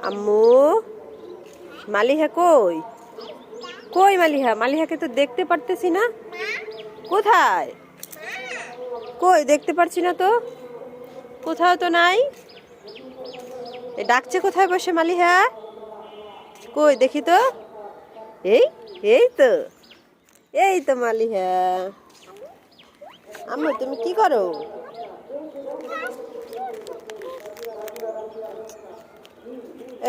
আম্মু, মালিহা কই? কই মালিহা? মালিহাকে তো দেখতে পারতেছি না। কোথায়? কই দেখতে পারছি না তো, কোথাও তো নাই। ডাকছে কোথায় বসে মালিহা? কই দেখি তো। এই এই তো, এই তো মালিহা। আম্মু তুমি কি করো?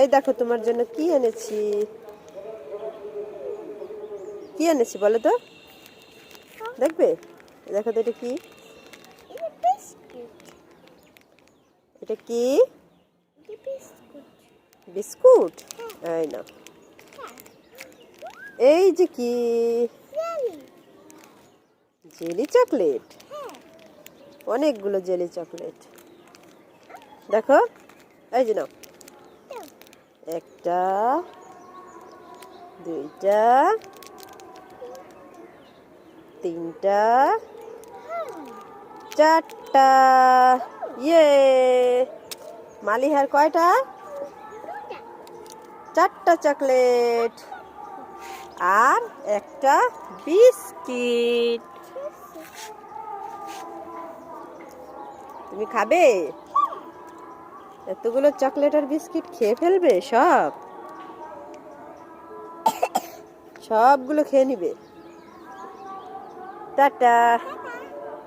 এই দেখো তোমার জন্য কি এনেছি। কি এনেছি বলো তো, দেখবে? দেখো তো এটা কি? এটা কি? বিস্কুট। এই না, এই যে কি, জেলি চকলেট। অনেকগুলো জেলি চকলেট। দেখো, এই যে নাও। একটা, দুইটা, তিনটা, চারটা। ইয়ে, মালিহার কয়টা? চারটা চকলেট আর একটা বিস্কিট। তুমি খাবে? এতগুলো চকলেট আর বিস্কিট খেয়ে ফেলবে সব? সবগুলো খেয়ে নিবে? টাটা।